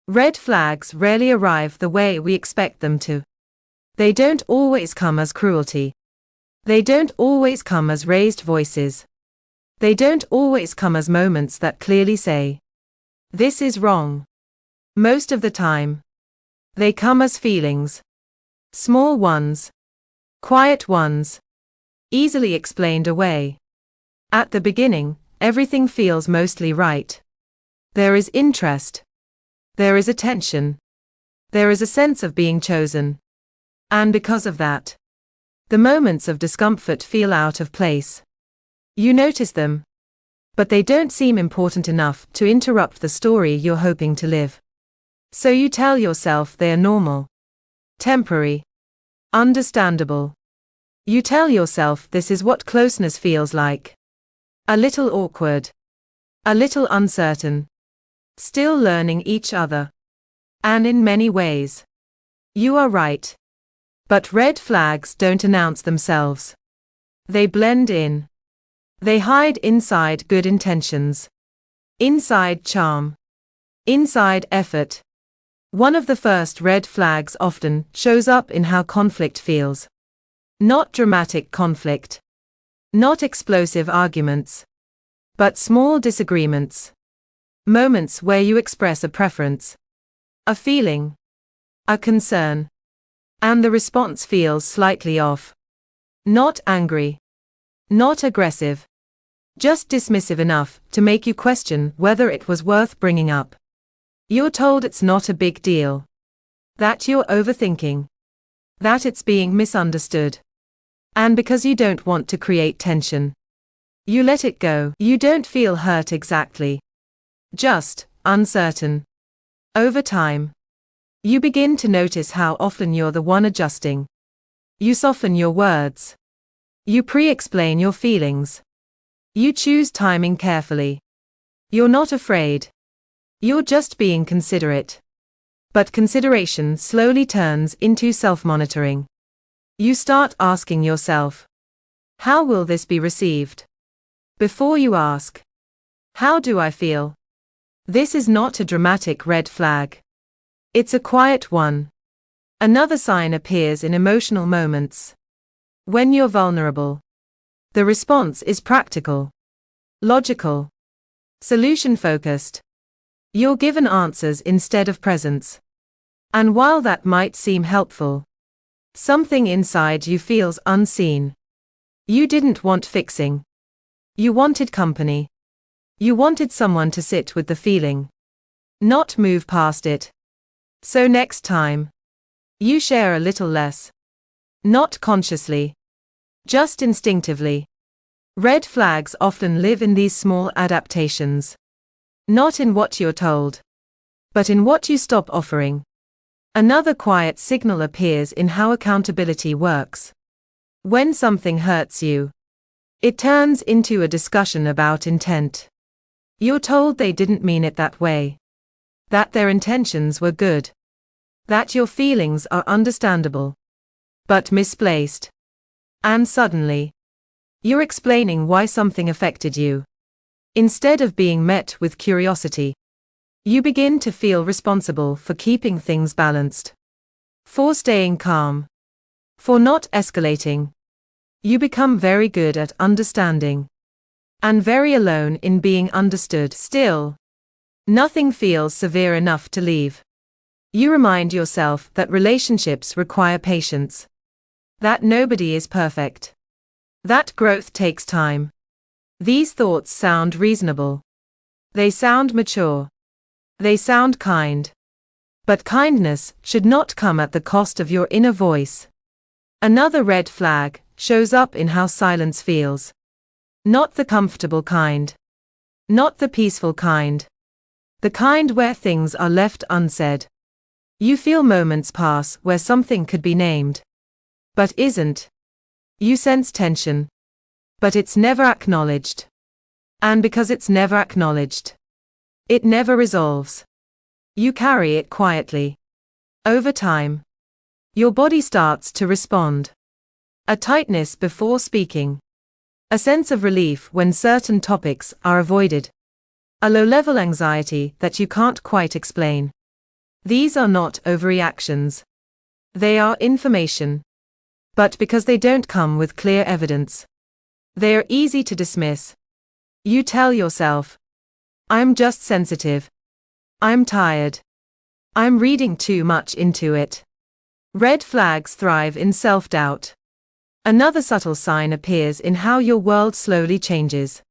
Red flags rarely arrive the way we expect them to. They don't always come as cruelty. They don't always come as raised voices. They don't always come as moments that clearly say, "This is wrong." Most of the time, they come as feelings. Small ones. Quiet ones. Easily explained away. At the beginning, everything feels mostly right. There is interest. There is attention. There is a sense of being chosen. And because of that, the moments of discomfort feel out of place. You notice them, but they don't seem important enough to interrupt the story you're hoping to live. So you tell yourself they are normal, temporary, understandable. You tell yourself this is what closeness feels like. A little awkward. A little uncertain. Still learning each other. And in many ways, you are right. But red flags don't announce themselves. They blend in. They hide inside good intentions. Inside charm. Inside effort. One of the first red flags often shows up in how conflict feels. Not dramatic conflict. Not explosive arguments. But small disagreements. Moments where you express a preference. A feeling. A concern. And the response feels slightly off. Not angry. Not aggressive. Just dismissive enough to make you question whether it was worth bringing up. You're told it's not a big deal. That you're overthinking. That it's being misunderstood. And because you don't want to create tension, you let it go. You don't feel hurt exactly. Just uncertain. Over time, you begin to notice how often you're the one adjusting. You soften your words. You pre-explain your feelings. You choose timing carefully. You're not afraid. You're just being considerate. But consideration slowly turns into self-monitoring. You start asking yourself, how will this be received? Before you ask, how do I feel? This is not a dramatic red flag. It's a quiet one. Another sign appears in emotional moments. When you're vulnerable, the response is practical, logical, solution-focused. You're given answers instead of presence. And while that might seem helpful, something inside you feels unseen. You didn't want fixing. You wanted company. You wanted someone to sit with the feeling, not move past it. So next time, you share a little less. Not consciously. Just instinctively. Red flags often live in these small adaptations. Not in what you're told, but in what you stop offering. Another quiet signal appears in how accountability works. When something hurts you, it turns into a discussion about intent. You're told they didn't mean it that way. That their intentions were good. That your feelings are understandable, but misplaced. And suddenly, you're explaining why something affected you. Instead of being met with curiosity, you begin to feel responsible for keeping things balanced. For staying calm. For not escalating. You become very good at understanding. And very alone in being understood. Still, nothing feels severe enough to leave. You remind yourself that relationships require patience. That nobody is perfect. That growth takes time. These thoughts sound reasonable. They sound mature. They sound kind. But kindness should not come at the cost of your inner voice. Another red flag shows up in how silence feels. Not the comfortable kind. Not the peaceful kind. The kind where things are left unsaid. You feel moments pass where something could be named, but isn't. You sense tension, but it's never acknowledged. And because it's never acknowledged, it never resolves. You carry it quietly. Over time, your body starts to respond. A tightness before speaking. A sense of relief when certain topics are avoided. A low-level anxiety that you can't quite explain. These are not overreactions. They are information. But because they don't come with clear evidence, they are easy to dismiss. You tell yourself, I'm just sensitive. I'm tired. I'm reading too much into it. Red flags thrive in self-doubt. Another subtle sign appears in how your world slowly changes.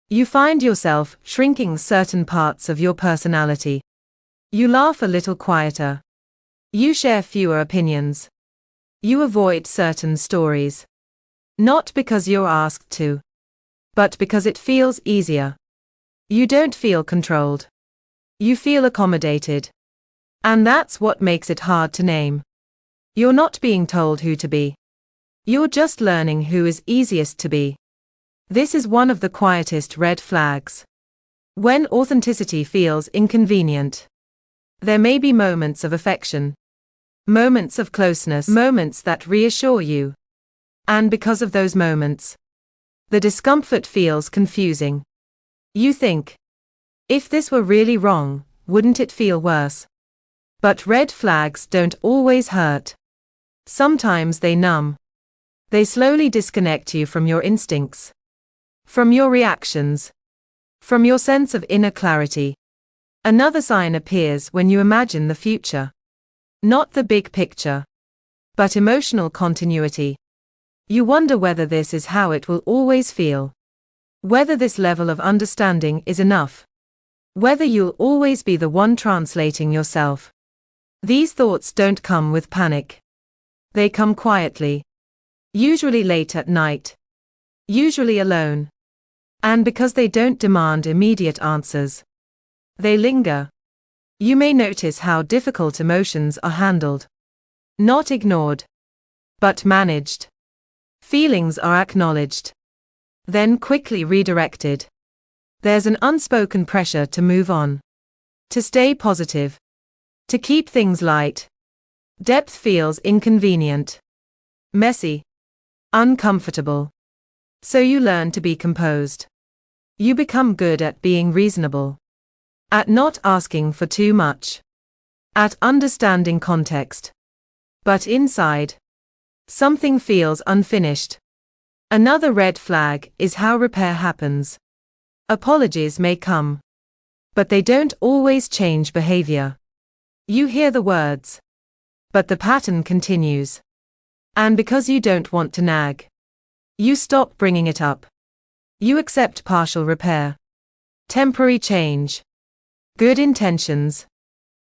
You find yourself shrinking certain parts of your personality. You laugh a little quieter. You share fewer opinions. You avoid certain stories. Not because you're asked to, but because it feels easier. You don't feel controlled. You feel accommodated. And that's what makes it hard to name. You're not being told who to be. You're just learning who is easiest to be. This is one of the quietest red flags. When authenticity feels inconvenient, there may be moments of affection, moments of closeness, moments that reassure you. And because of those moments, the discomfort feels confusing. You think, if this were really wrong, wouldn't it feel worse? But red flags don't always hurt. Sometimes they numb. They slowly disconnect you from your instincts, from your reactions, from your sense of inner clarity. Another sign appears when you imagine the future. Not the big picture, but emotional continuity. You wonder whether this is how it will always feel. Whether this level of understanding is enough. Whether you'll always be the one translating yourself. These thoughts don't come with panic. They come quietly. Usually late at night. Usually alone. And because they don't demand immediate answers, they linger. You may notice how difficult emotions are handled. Not ignored, but managed. Feelings are acknowledged, then quickly redirected. There's an unspoken pressure to move on, to stay positive, to keep things light. Depth feels inconvenient, messy, uncomfortable. So you learn to be composed. You become good at being reasonable, at not asking for too much, at understanding context. But inside, something feels unfinished. Another red flag is how repair happens. Apologies may come, but they don't always change behavior. You hear the words, but the pattern continues. And because you don't want to nag, you stop bringing it up. You accept partial repair, temporary change, good intentions.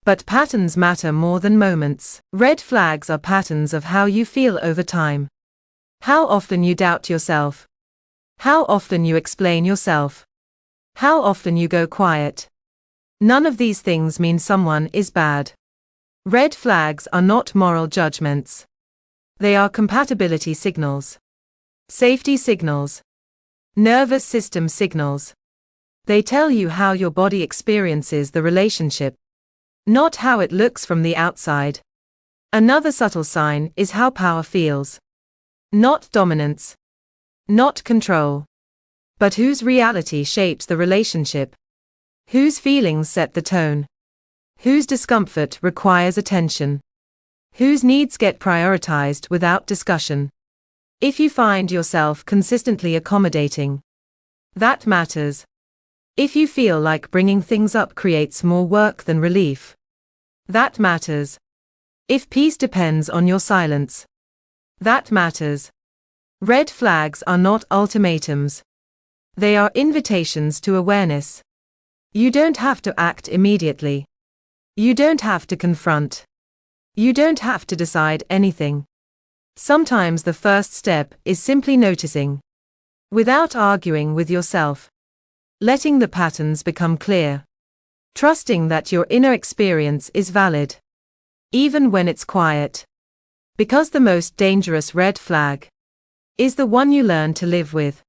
But patterns matter more than moments. Red flags are patterns of how you feel over time. How often you doubt yourself. How often you explain yourself. How often you go quiet. None of these things mean someone is bad. Red flags are not moral judgments. They are compatibility signals. Safety signals. Nervous system signals. They tell you how your body experiences the relationship, not how it looks from the outside. Another subtle sign is how power feels. Not dominance. Not control. But whose reality shapes the relationship. Whose feelings set the tone. Whose discomfort requires attention. Whose needs get prioritized without discussion. If you find yourself consistently accommodating, that matters. If you feel like bringing things up creates more work than relief, that matters. If peace depends on your silence, that matters. Red flags are not ultimatums. They are invitations to awareness. You don't have to act immediately. You don't have to confront. You don't have to decide anything. Sometimes the first step is simply noticing, without arguing with yourself. Letting the patterns become clear. Trusting that your inner experience is valid, even when it's quiet. Because the most dangerous red flag is the one you learn to live with.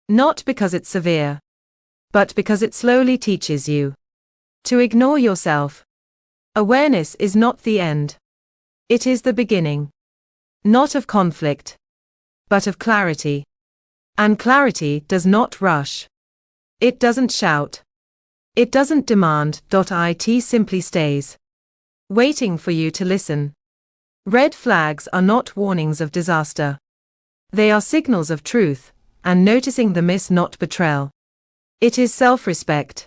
Not because it's severe, but because it slowly teaches you to ignore yourself. Awareness is not the end. It is the beginning. Not of conflict, but of clarity. And clarity does not rush. It doesn't shout. It doesn't demand. It simply stays. waiting for you to listen. Red flags are not warnings of disaster. They are signals of truth, and noticing them is not betrayal. It is self-respect.